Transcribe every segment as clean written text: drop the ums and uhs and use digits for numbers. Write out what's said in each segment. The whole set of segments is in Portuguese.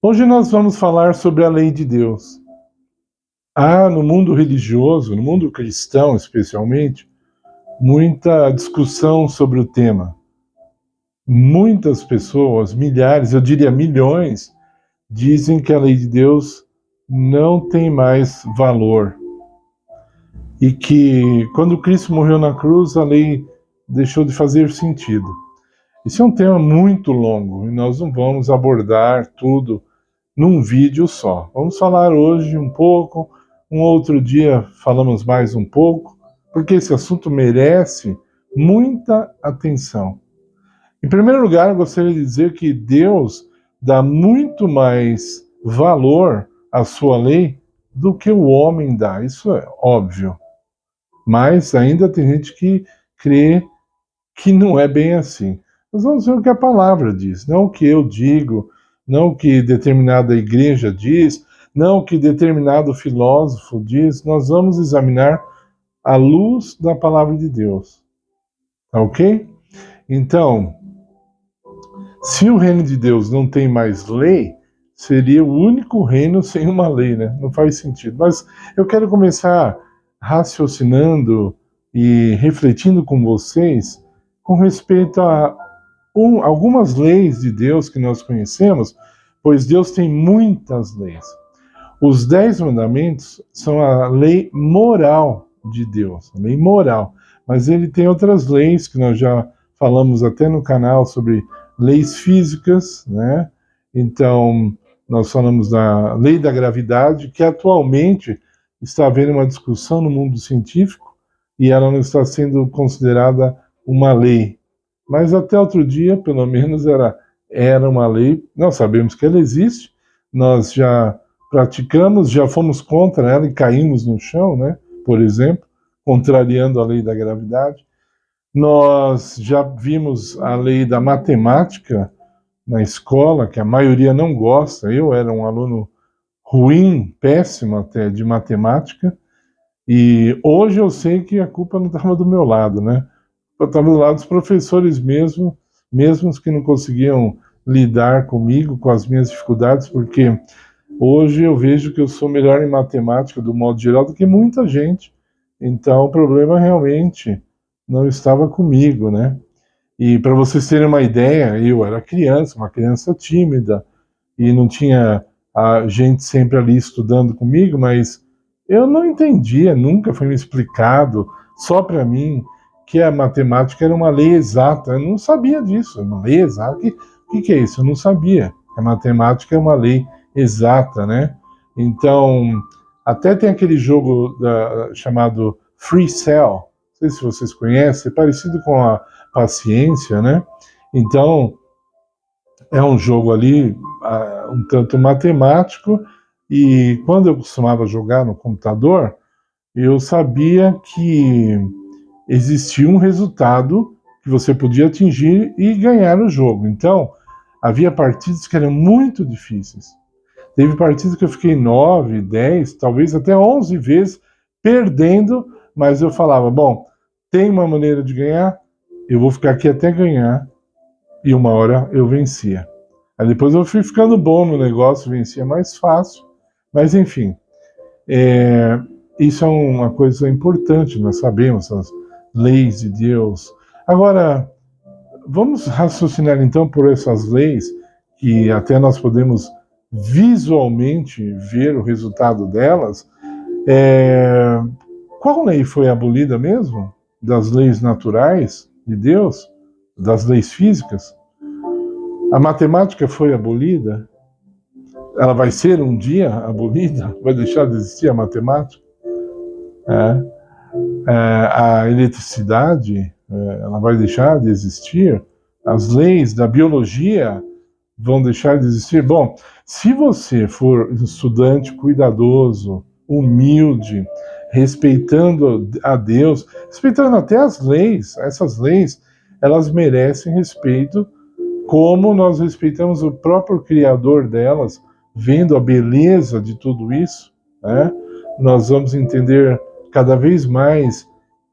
Hoje nós vamos falar sobre a lei de Deus. Há no mundo religioso, no mundo cristão especialmente, muita discussão sobre o tema. Muitas pessoas, milhares, eu diria milhões, dizem que a lei de Deus não tem mais valor. E que quando Cristo morreu na cruz, a lei deixou de fazer sentido. Esse é um tema muito longo e nós não vamos abordar tudo num vídeo só. Vamos falar hoje um pouco, um outro dia falamos mais um pouco, porque esse assunto merece muita atenção. Em primeiro lugar, eu gostaria de dizer que Deus dá muito mais valor à sua lei do que o homem dá. Isso é óbvio. Mas ainda tem gente que crê que não é bem assim. Nós vamos ver o que a palavra diz, não o que eu digo, não o que determinada igreja diz, não o que determinado filósofo diz. Nós vamos examinar à luz da palavra de Deus. Ok? Então, se o reino de Deus não tem mais lei, seria o único reino sem uma lei, né? Não faz sentido. Mas eu quero começar raciocinando e refletindo com vocês com respeito a algumas leis de Deus que nós conhecemos, pois Deus tem muitas leis. Os 10 mandamentos são a lei moral de Deus, a lei moral. Mas ele tem outras leis que nós já falamos até no canal sobre leis físicas, né? Então, nós falamos da lei da gravidade, que atualmente está havendo uma discussão no mundo científico e ela não está sendo considerada uma lei. Mas até outro dia, pelo menos, era uma lei. Nós sabemos que ela existe, nós já praticamos, já fomos contra ela e caímos no chão, né? Por exemplo, contrariando a lei da gravidade. Nós já vimos a lei da matemática na escola, que a maioria não gosta. Eu era um aluno ruim, péssimo até, de matemática, e hoje eu sei que a culpa não estava do meu lado, né? Estava do lado dos professores mesmo que não conseguiam lidar comigo, com as minhas dificuldades, porque hoje eu vejo que eu sou melhor em matemática, do modo geral, do que muita gente. Então o problema realmente não estava comigo, né? E para vocês terem uma ideia, eu era criança, uma criança tímida, e não tinha a gente sempre ali estudando comigo, mas eu não entendia, nunca foi me explicado, só para mim, que a matemática era uma lei exata. Eu não sabia disso, uma lei exata. O que é isso? Eu não sabia. A matemática é uma lei exata, né? Então, até tem aquele jogo chamado Free Cell, não sei se vocês conhecem, é parecido com a paciência, né? Então, é um jogo ali um tanto matemático, e quando eu costumava jogar no computador, eu sabia que existia um resultado que você podia atingir e ganhar o jogo. Então, havia partidas que eram muito difíceis. Teve partidas que eu fiquei 9, 10, talvez até 11 vezes perdendo, mas eu falava, bom, tem uma maneira de ganhar, eu vou ficar aqui até ganhar, e uma hora eu vencia. Aí depois eu fui ficando bom no negócio, vencia mais fácil, mas enfim, isso é uma coisa importante, nós sabemos as leis de Deus. Agora, vamos raciocinar então por essas leis, que até nós podemos visualmente ver o resultado delas. Qual lei foi abolida mesmo? Das leis naturais de Deus? Das leis físicas? A matemática foi abolida? Ela vai ser um dia abolida? Vai deixar de existir a matemática? A eletricidade, ela vai deixar de existir? As leis da biologia vão deixar de existir? Bom, se você for estudante cuidadoso, humilde, respeitando a Deus, respeitando até as leis, essas leis, elas merecem respeito, como nós respeitamos o próprio Criador delas, vendo a beleza de tudo isso, né? Nós vamos entender cada vez mais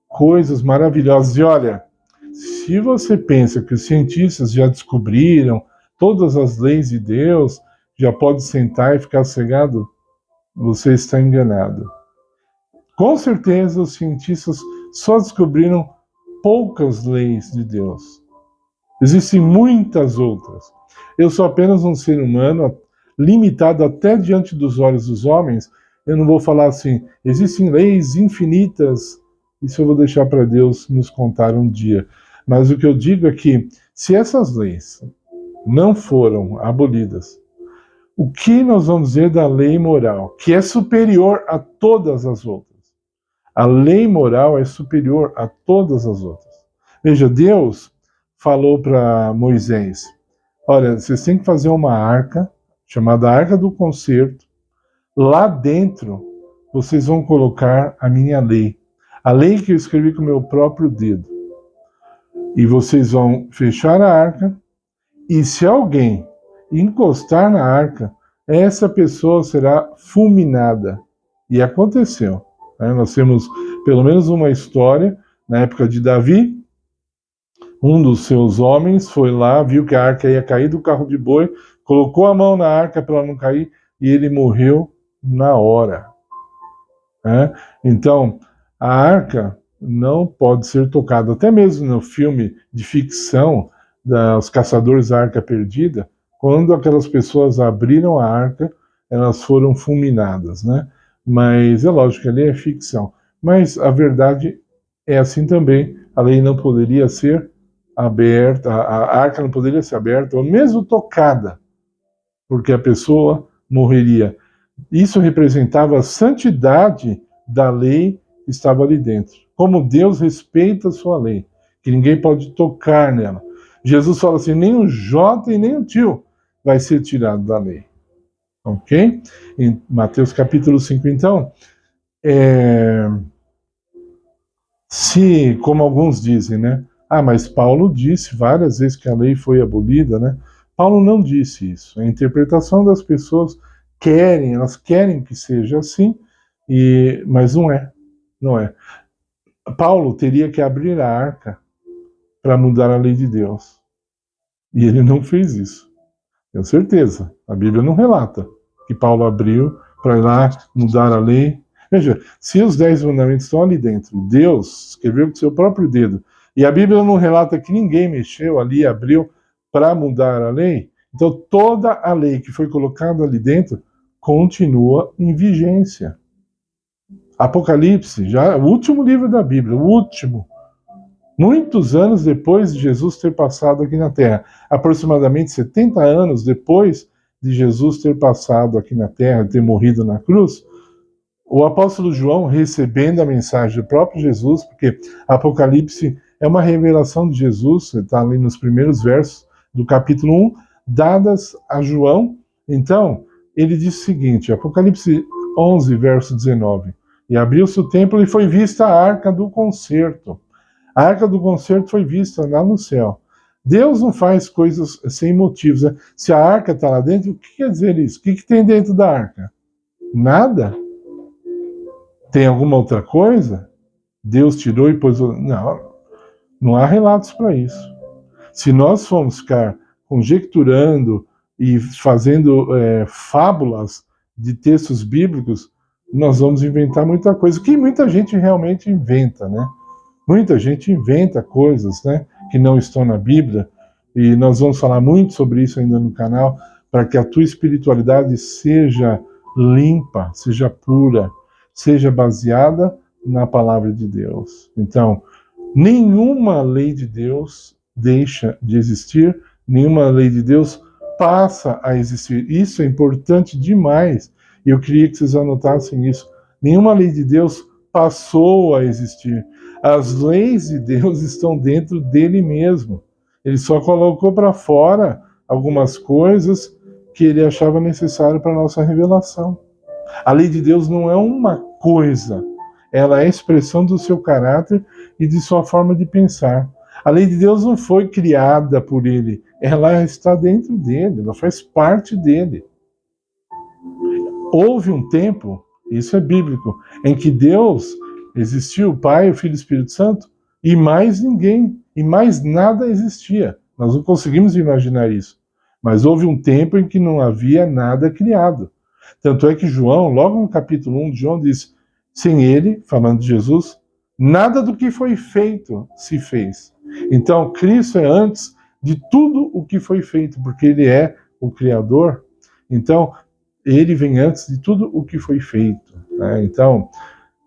coisas maravilhosas. E olha, se você pensa que os cientistas já descobriram todas as leis de Deus, já pode sentar e ficar cegado, você está enganado. Com certeza os cientistas só descobriram poucas leis de Deus. Existem muitas outras. Eu sou apenas um ser humano, limitado até diante dos olhos dos homens. Eu não vou falar assim, existem leis infinitas. Isso eu vou deixar para Deus nos contar um dia. Mas o que eu digo é que, se essas leis não foram abolidas, o que nós vamos dizer da lei moral, que é superior a todas as outras? A lei moral é superior a todas as outras. Veja, Deus falou para Moisés, olha, vocês têm que fazer uma arca, chamada Arca do Concerto. Lá dentro, vocês vão colocar a minha lei. A lei que eu escrevi com o meu próprio dedo. E vocês vão fechar a arca, e se alguém encostar na arca, essa pessoa será fulminada. E aconteceu. Nós temos pelo menos uma história, na época de Davi, um dos seus homens foi lá, viu que a arca ia cair do carro de boi, colocou a mão na arca para ela não cair, e ele morreu na hora. Então, a arca não pode ser tocada. Até mesmo no filme de ficção, Os Caçadores da Arca Perdida, quando aquelas pessoas abriram a arca, elas foram fulminadas, né? Mas é lógico que ali é ficção. Mas a verdade é assim também. A lei não poderia ser aberta, a arca não poderia ser aberta, ou mesmo tocada, porque a pessoa morreria. Isso representava a santidade da lei que estava ali dentro. Como Deus respeita a sua lei, que ninguém pode tocar nela. Jesus fala assim, nem um jota e nem um tio vai ser tirado da lei. Ok? Em Mateus capítulo 5, então, se, como alguns dizem, né? Mas Paulo disse várias vezes que a lei foi abolida, né? Paulo não disse isso. A interpretação das pessoas elas querem que seja assim, mas não é. Não é. Paulo teria que abrir a arca para mudar a lei de Deus. E ele não fez isso. Tenho certeza. A Bíblia não relata que Paulo abriu para ir lá mudar a lei. Veja, se os 10 mandamentos estão ali dentro, Deus escreveu com seu próprio dedo, e a Bíblia não relata que ninguém mexeu ali, abriu para mudar a lei, então toda a lei que foi colocada ali dentro continua em vigência. Apocalipse, já o último livro da Bíblia, o último, muitos anos depois de Jesus ter passado aqui na Terra, aproximadamente 70 anos depois de Jesus ter passado aqui na Terra, ter morrido na cruz, o apóstolo João, recebendo a mensagem do próprio Jesus, porque Apocalipse é uma revelação de Jesus, está ali nos primeiros versos do capítulo 1, dadas a João. Então, ele diz o seguinte, Apocalipse 11, verso 19, e abriu-se o templo e foi vista a Arca do Concerto. A Arca do Concerto foi vista lá no céu. Deus não faz coisas sem motivos. Né? Se a arca está lá dentro, o que quer dizer isso? O que tem dentro da arca? Nada? Tem alguma outra coisa? Deus tirou e pôs... Não há relatos para isso. Se nós formos ficar conjecturando e fazendo fábulas de textos bíblicos, nós vamos inventar muita coisa, que muita gente realmente inventa, né? Muita gente inventa coisas, né, que não estão na Bíblia, e nós vamos falar muito sobre isso ainda no canal, para que a tua espiritualidade seja limpa, seja pura, seja baseada na palavra de Deus. Então, nenhuma lei de Deus deixa de existir, nenhuma lei de Deus passa a existir. Isso é importante demais, e eu queria que vocês anotassem isso. Nenhuma lei de Deus passou a existir. As leis de Deus estão dentro dele mesmo. Ele só colocou para fora algumas coisas que ele achava necessário para a nossa revelação. A lei de Deus não é uma coisa, ela é a expressão do seu caráter e de sua forma de pensar. A lei de Deus não foi criada por ele, ela está dentro dele, ela faz parte dele. Houve um tempo, isso é bíblico, em que Deus existiu, o Pai, o Filho e o Espírito Santo, e mais ninguém, e mais nada existia. Nós não conseguimos imaginar isso. Mas houve um tempo em que não havia nada criado. Tanto é que João, logo no capítulo 1 de João, diz: sem ele, falando de Jesus, nada do que foi feito se fez. Então, Cristo é antes de tudo o que foi feito, porque ele é o Criador. Então, ele vem antes de tudo o que foi feito, né? Então,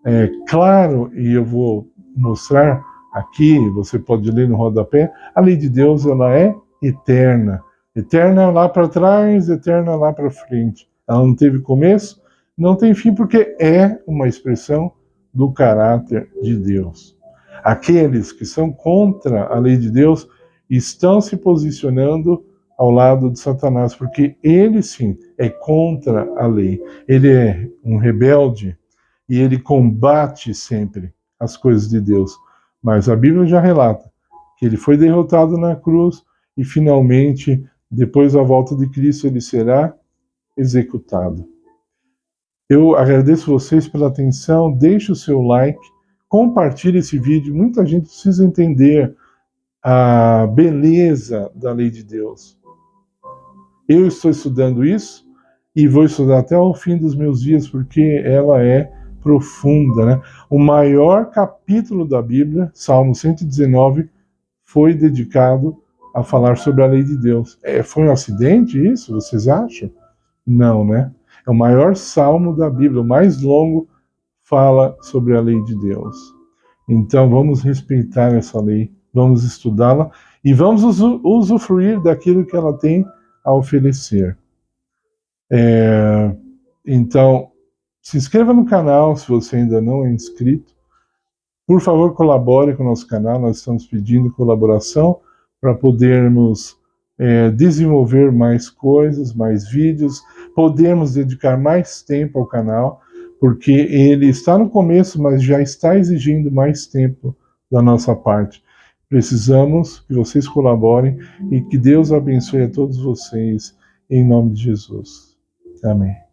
é claro, e eu vou mostrar aqui, você pode ler no rodapé, a lei de Deus, ela é eterna. Eterna lá para trás, eterna lá para frente. Ela não teve começo, não tem fim, porque é uma expressão do caráter de Deus. Aqueles que são contra a lei de Deus estão se posicionando ao lado de Satanás, porque ele sim é contra a lei. Ele é um rebelde e ele combate sempre as coisas de Deus. Mas a Bíblia já relata que ele foi derrotado na cruz e finalmente, depois da volta de Cristo, ele será executado. Eu agradeço vocês pela atenção, deixe o seu like, compartilhe esse vídeo. Muita gente precisa entender a beleza da lei de Deus. Eu estou estudando isso e vou estudar até o fim dos meus dias, porque ela é profunda, né? O maior capítulo da Bíblia, Salmo 119, foi dedicado a falar sobre a lei de Deus. Foi um acidente isso, vocês acham? Não, né? É o maior salmo da Bíblia, o mais longo, fala sobre a lei de Deus. Então vamos respeitar essa lei, vamos estudá-la e vamos usufruir daquilo que ela tem a oferecer. Então, se inscreva no canal se você ainda não é inscrito. Por favor, colabore com o nosso canal, nós estamos pedindo colaboração para podermos desenvolver mais coisas, mais vídeos, podermos dedicar mais tempo ao canal, porque ele está no começo, mas já está exigindo mais tempo da nossa parte. Precisamos que vocês colaborem e que Deus abençoe a todos vocês, em nome de Jesus. Amém.